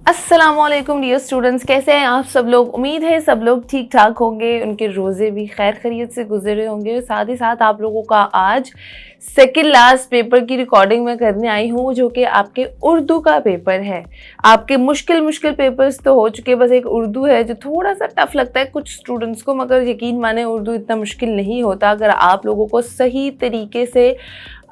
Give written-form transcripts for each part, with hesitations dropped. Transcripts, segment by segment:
अस्सलाम वालेकुम dear students, कैसे हैं आप सब लोग। उम्मीद है सब लोग ठीक ठाक होंगे, उनके रोज़े भी खैर खैरियत से गुजरे होंगे। साथ ही साथ आप लोगों का आज सेकंड लास्ट पेपर की रिकॉर्डिंग मैं करने आई हूँ, जो कि आपके उर्दू का पेपर है। आपके मुश्किल पेपर्स तो हो चुके, बस एक उर्दू है जो थोड़ा सा टफ लगता है कुछ स्टूडेंट्स को, मगर यकीन माने उर्दू इतना मुश्किल नहीं होता अगर आप लोगों को सही तरीके से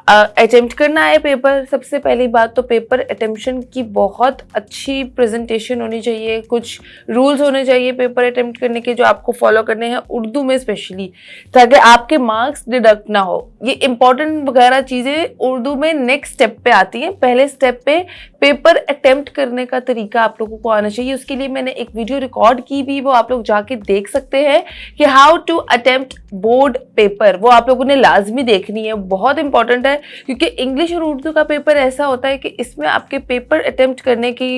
अटेम्प्ट करना है पेपर। सबसे पहली बात तो पेपर अटेम्प्शन की बहुत अच्छी प्रेजेंटेशन होनी चाहिए, कुछ रूल्स होने चाहिए पेपर अटेम्प्ट करने के जो आपको फॉलो करने हैं उर्दू में स्पेशली, ताकि आपके मार्क्स डिडक्ट ना हो। ये इंपॉर्टेंट वगैरह चीज़ें उर्दू में नेक्स्ट स्टेप पे आती हैं। पहले स्टेप पे पेपर अटेम्प्ट करने का तरीका आप लोगों को आना चाहिए। उसके लिए मैंने एक वीडियो रिकॉर्ड की भी, वो आप लोग जाके देख सकते हैं कि how to attempt board paper. वो आप लोगों ने लाजमी देखनी है, बहुत इंपॉर्टेंट है, क्योंकि इंग्लिश और उर्दू का पेपर ऐसा होता है कि इसमें आपके पेपर अटेम्प्ट करने की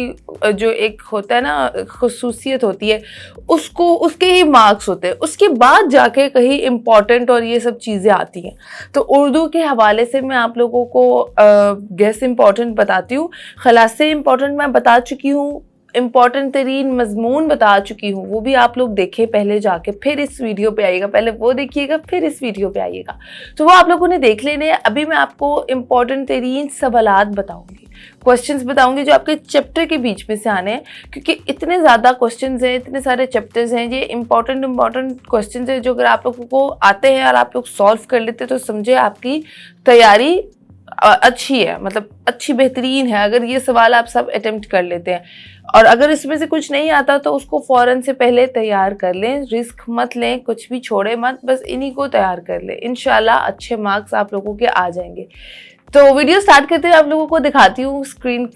जो एक होता है ना खुसूसियत होती है, उसको उसके ही मार्क्स होते हैं, उसके बाद जाके कहीं इंपॉर्टेंट और ये सब चीज़ें आती हैं। तो उर्दू के हवाले से मैं आप लोगों को गेस इंपॉर्टेंट बताती हूँ, खलासे इंपॉर्टेंट मैं बता चुकी हूँ, इम्पॉर्टेंट तरीन मजमून बता चुकी हूँ, वो भी आप लोग देखें पहले जाके, फिर इस वीडियो पे आइएगा। पहले वो देखिएगा फिर इस वीडियो पे आइएगा, तो वो आप लोगों ने देख लेने हैं। अभी मैं आपको इम्पॉर्टेंट तरीन सवालात बताऊंगी, क्वेश्चंस बताऊंगी जो आपके चैप्टर के बीच में से आने हैं, क्योंकि इतने ज़्यादा क्वेश्चंस हैं, इतने सारे चैप्टर्स हैं, ये इंपॉर्टेंट क्वेश्चंस हैं जो अगर आप लोगों को आते हैं और आप लोग सॉल्व कर लेते तो समझे आपकी तैयारी अच्छी है, मतलब अच्छी बेहतरीन है अगर ये सवाल आप सब अटेम्प्ट कर लेते हैं। और अगर इसमें से कुछ नहीं आता तो उसको फ़ौरन से पहले तैयार कर लें, रिस्क मत लें, कुछ भी छोड़े मत, बस इन्हीं को तैयार कर लें। इंशाल्लाह अच्छे मार्क्स आप लोगों के आ जाएंगे। तो वीडियो स्टार्ट करते हुए आप लोगों को दिखाती हूँ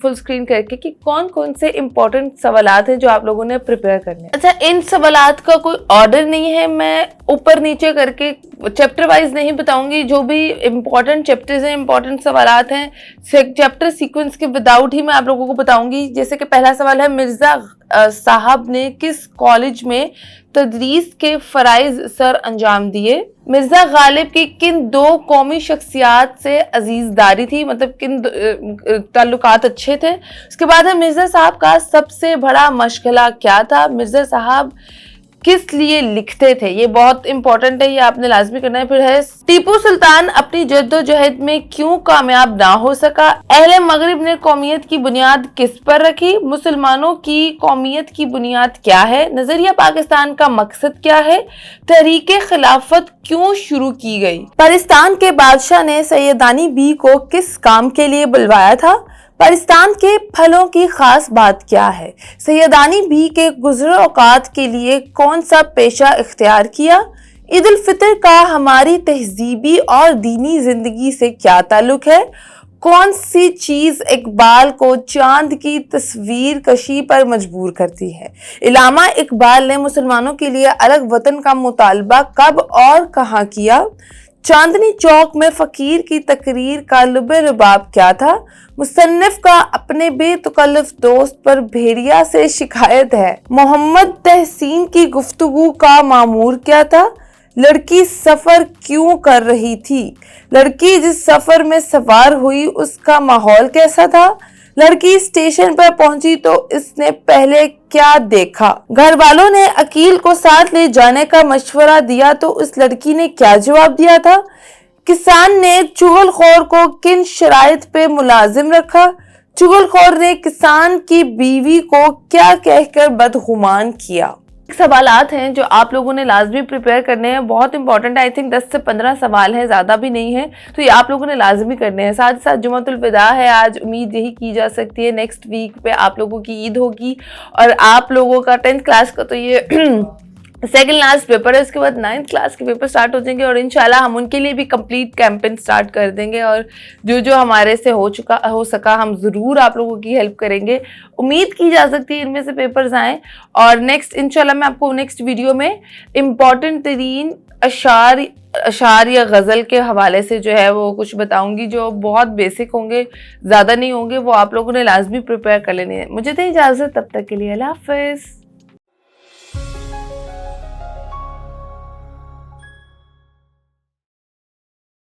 फुल स्क्रीन करके कि कौन कौन से इंपॉर्टेंट सवालात हैं जो आप लोगों ने प्रिपेयर करने हैं। अच्छा, इन सवालात का कोई ऑर्डर नहीं है, मैं ऊपर नीचे करके चैप्टर वाइज नहीं बताऊंगी। जो भी इंपॉर्टेंट चैप्टर्स हैं, इंपॉर्टेंट सवालात हैं, चैप्टर सीक्वेंस के विदाउट ही मैं आप लोगों को बताऊंगी। जैसे कि पहला सवाल है, मिर्जा साहब ने किस कॉलेज में तदरीस के फराइज सर अंजाम दिए। मिर्जा गालिब की किन दो कौमी शख्सियात से अजीजदारी थी, मतलब किन ताल्लुकात अच्छे थे। उसके बाद है, मिर्जा साहब का सबसे बड़ा मशगला क्या था। मिर्जा साहब किस लिए लिखते थे, ये बहुत इंपॉर्टेंट है, ये आपने लाजमी करना है। फिर है, टीपू सुल्तान अपनी जद्दोजहद में क्यों कामयाब ना हो सका। अहले मगरिब ने कौमियत की बुनियाद किस पर रखी। मुसलमानों की कौमियत की बुनियाद क्या है। नजरिया पाकिस्तान का मकसद क्या है। तहरीके खिलाफत क्यों शुरू की गई। पाकिस्तान के बादशाह ने सैयदानी बी को किस काम के लिए बुलवाया था। पाकिस्तान के फलों की खास बात क्या है। सैयदानी बी के गुज़रे औकात के लिए कौन सा पेशा इख्तियार किया। ईद उल फितर का हमारी तहजीबी और दीनी जिंदगी से क्या ताल्लुक है। कौन सी चीज़ इकबाल को चांद की तस्वीर कशी पर मजबूर करती है। इल्लामा इकबाल ने मुसलमानों के लिए अलग वतन का मुतालबा कब और कहाँ किया। चांदनी चौक में फकीर की तकरीर का लुबे रुबाब क्या था। मुसन्निफ का अपने बेतकल्लुफ दोस्त पर भेड़िया से शिकायत है। मोहम्मद तहसीन की गुफ्तगू का मामूर क्या था। लड़की सफर क्यों कर रही थी। लड़की जिस सफर में सवार हुई उसका माहौल कैसा था। लड़की स्टेशन पर पहुंची तो इसने पहले क्या देखा। घर वालों ने अकील को साथ ले जाने का मशवरा दिया तो उस लड़की ने क्या जवाब दिया था। किसान ने चुगलखोर को किन शराइत पे मुलाजिम रखा। चुगलखोर ने किसान की बीवी को क्या कहकर बदगुमान किया। सवालात हैं जो आप लोगों ने लाजमी प्रिपेयर करने हैं, बहुत इंपॉर्टेंट है। आई थिंक 10 से 15 सवाल हैं, ज़्यादा भी नहीं है, तो ये आप लोगों ने लाजमी करने हैं। साथ ही साथ जुमातुल विदा है आज, उम्मीद यही की जा सकती है नेक्स्ट वीक पे आप लोगों की ईद होगी और आप लोगों का 10th क्लास का तो ये सेकेंड लास्ट पेपर है। उसके बाद 9th क्लास के पेपर स्टार्ट हो जाएंगे और इंशाल्लाह हम उनके लिए भी कंप्लीट कैंपेन स्टार्ट कर देंगे और जो हमारे से हो सका हम ज़रूर आप लोगों की हेल्प करेंगे। उम्मीद की जा सकती है इनमें से पेपर्स आएँ और नेक्स्ट इंशाल्लाह मैं आपको नेक्स्ट वीडियो में इम्पॉर्टेंट तरीन अशार या गज़ल के हवाले से जो है वो कुछ बताऊंगी, जो बहुत बेसिक होंगे, ज़्यादा नहीं होंगे, वो आप लोगों ने लाजमी प्रिपेयर कर लेने हैं। मुझे तो इजाज़त, तब तक के लिए अल्लाह हाफ़िज़।